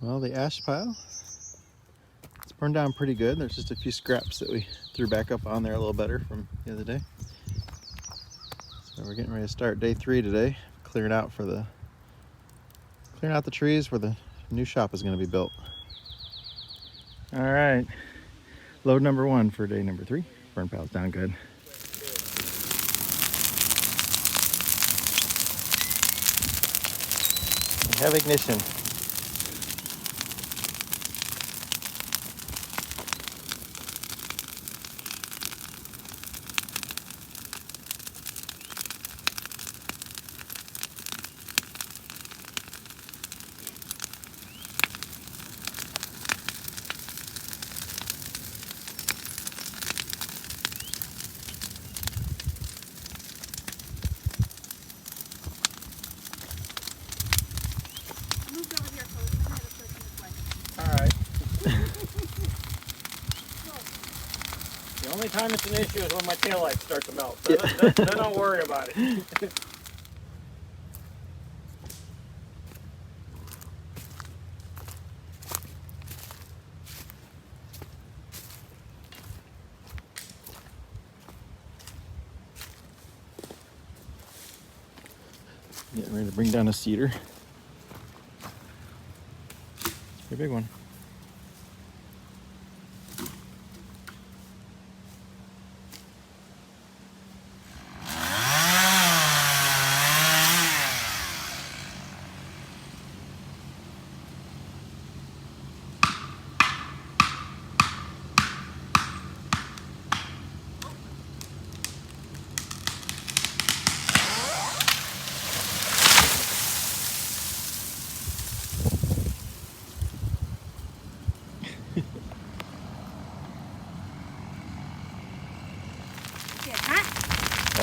Well, the ash pile, it's burned down pretty good. There's just a few scraps that we threw back up on there a little better from the other day. So we're getting ready to start day 3 today, clearing out the trees where the new shop is going to be built. All right, load number 1 for day number 3. Burn pile's down good. We have ignition. The only time it's an issue is when my taillights start to melt. Then I'll worry about it. Getting ready to bring down a cedar. It's a pretty big one.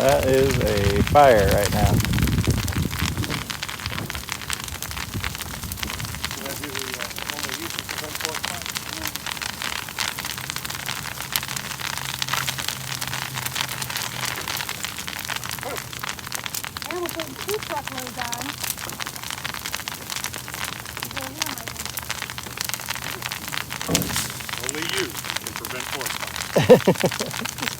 That is a fire right now. And we're putting 2 truckloads on. Only you can prevent forest fires.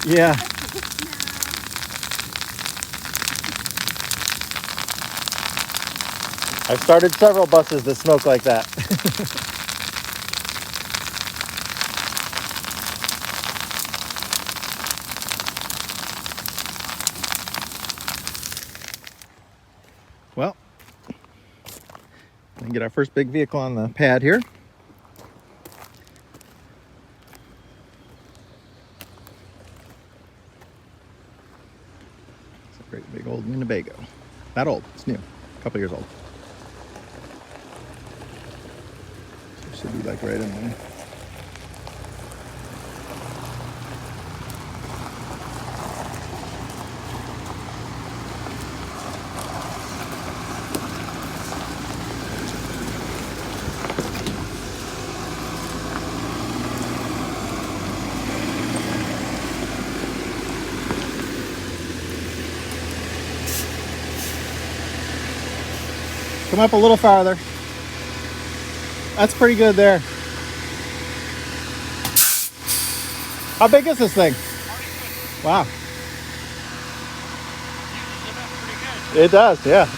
Yeah. I've started several buses that smoke like that. Well, we can get our first big vehicle on the pad here. It's a great big old Winnebago. Not old, it's new, a couple years old. So it should be like right in there. Come up a little farther. That's pretty good there. How big is this thing? Wow. It does, yeah.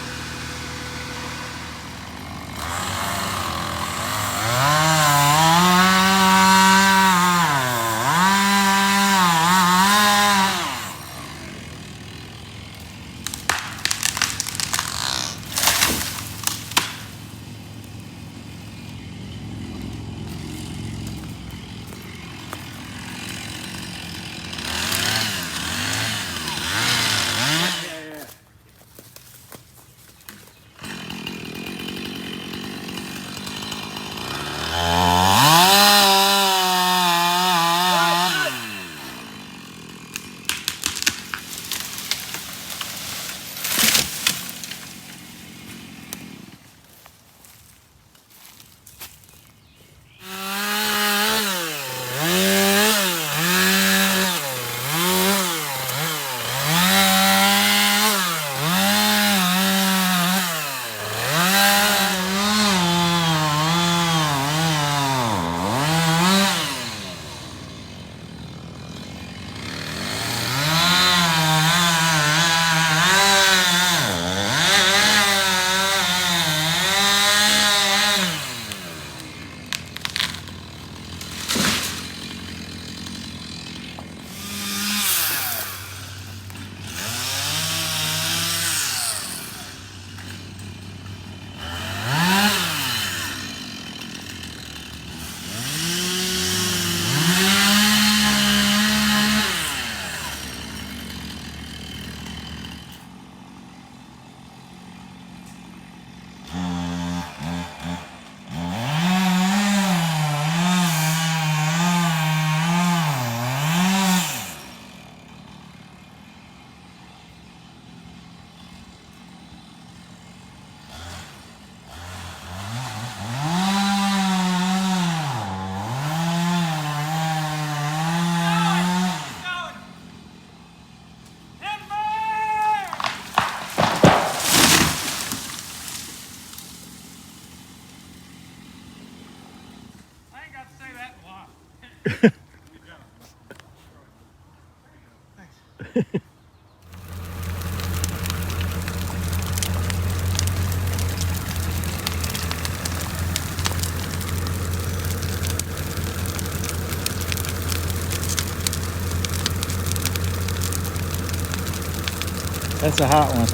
That's a hot one.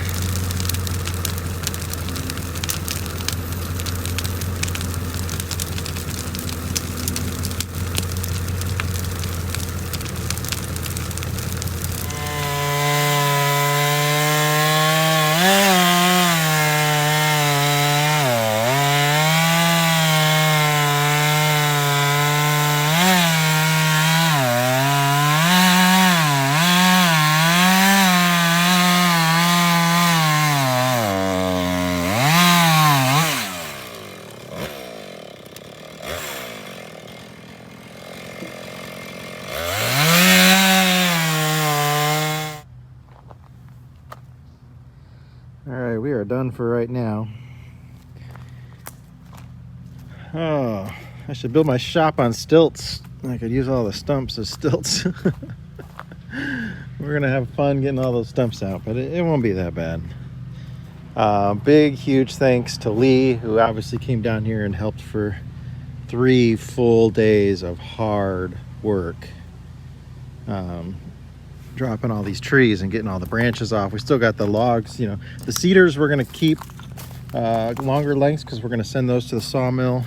All right, we are done for right now. Oh, I should build my shop on stilts. I could use all the stumps as stilts. We're gonna have fun getting all those stumps out, but it won't be that bad. Big, huge thanks to Lee, who obviously came down here and helped for 3 full days of hard work. Dropping all these trees and getting all the branches off. We still got the logs, you know. The cedars we're gonna keep longer lengths because we're gonna send those to the sawmill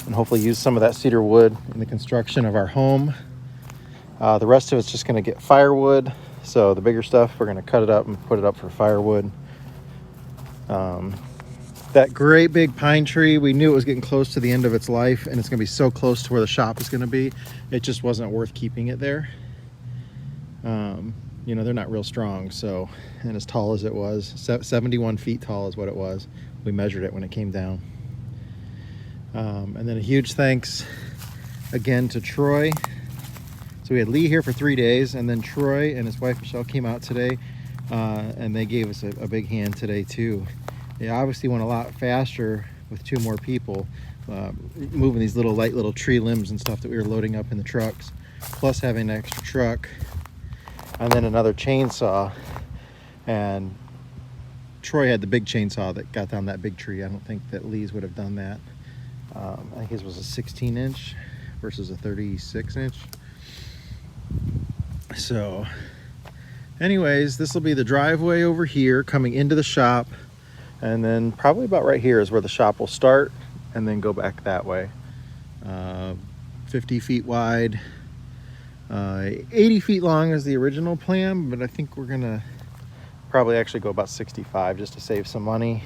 and hopefully use some of that cedar wood in the construction of our home. The rest of it's just gonna get firewood. So the bigger stuff, we're gonna cut it up and put it up for firewood. That great big pine tree, we knew it was getting close to the end of its life and it's gonna be so close to where the shop is gonna be. It just wasn't worth keeping it there. You know, they're not real strong, so, and as tall as it was, 71 feet tall is what it was. We measured it when it came down. And then a huge thanks again to Troy. So we had Lee here for 3 days, and then Troy and his wife Michelle came out today, and they gave us a big hand today too. They obviously went a lot faster with 2 more people, moving these light little tree limbs and stuff that we were loading up in the trucks, plus having an extra truck. And then another chainsaw, and Troy had the big chainsaw that got down that big tree. I don't think that Lee's would have done that. I think his was a 16-inch versus a 36-inch. So anyways, this will be the driveway over here coming into the shop, and then probably about right here is where the shop will start and then go back that way. 50 feet wide. 80 feet long is the original plan, but I think we're gonna probably actually go about 65 just to save some money.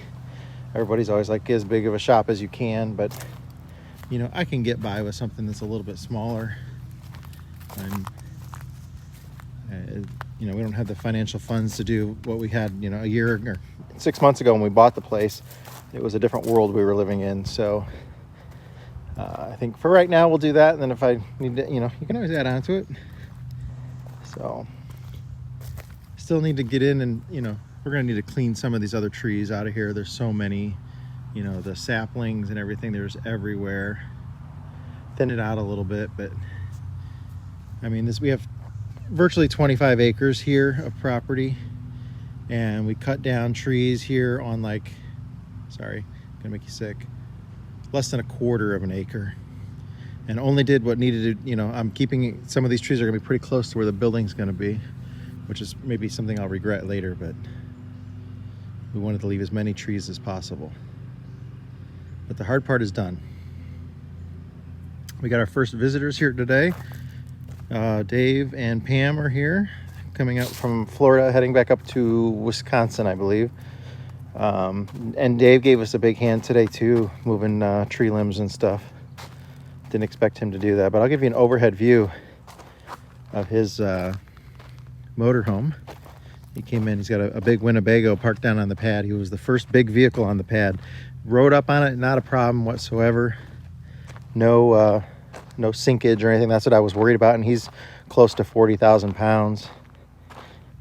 Everybody's always like, get as big of a shop as you can, but you know, I can get by with something that's a little bit smaller. And you know, we don't have the financial funds to do what we had, you know, a year or 6 months ago when we bought the place. It was a different world we were living in, so I think for right now we'll do that, and then if I need to, you know, you can always add on to it. So still need to get in, and you know, we're gonna need to clean some of these other trees out of here. There's so many, you know, the saplings and everything, there's everywhere. Thin it out a little bit, but I mean, we have virtually 25 acres here of property, and we cut down trees here on like, sorry, gonna make you sick, less than 1/4 of an acre, and only did what needed to, you know, I'm keeping, some of these trees are gonna be pretty close to where the building's gonna be, which is maybe something I'll regret later, but we wanted to leave as many trees as possible. But the hard part is done. We got our first visitors here today. Dave and Pam are here, coming out from Florida, heading back up to Wisconsin, I believe. And Dave gave us a big hand today too, moving tree limbs and stuff. Didn't expect him to do that, but I'll give you an overhead view of his motorhome. He came in, he's got a big Winnebago parked down on the pad. He was the first big vehicle on the pad. Rode up on it, not a problem whatsoever. No sinkage or anything. That's what I was worried about, and he's close to 40,000 pounds.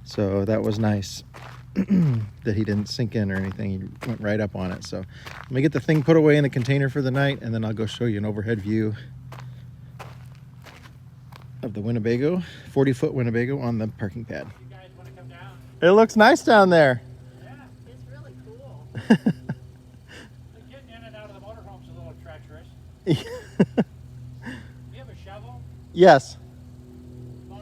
So that was nice. That he didn't sink in or anything. He went right up on it. So let me get the thing put away in the container for the night, and then I'll go show you an overhead view of the Winnebago, 40-foot Winnebago on the parking pad. It looks nice down there. Yeah, It's really cool. getting in and out of the motorhome's a little treacherous. You have a shovel? Yes. I'll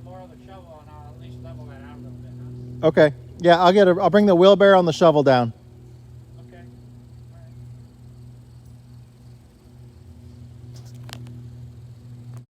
borrow the shovel and I'll at least level that out a little bit. Huh? Okay. Yeah, I'll bring the wheelbarrow and the shovel down.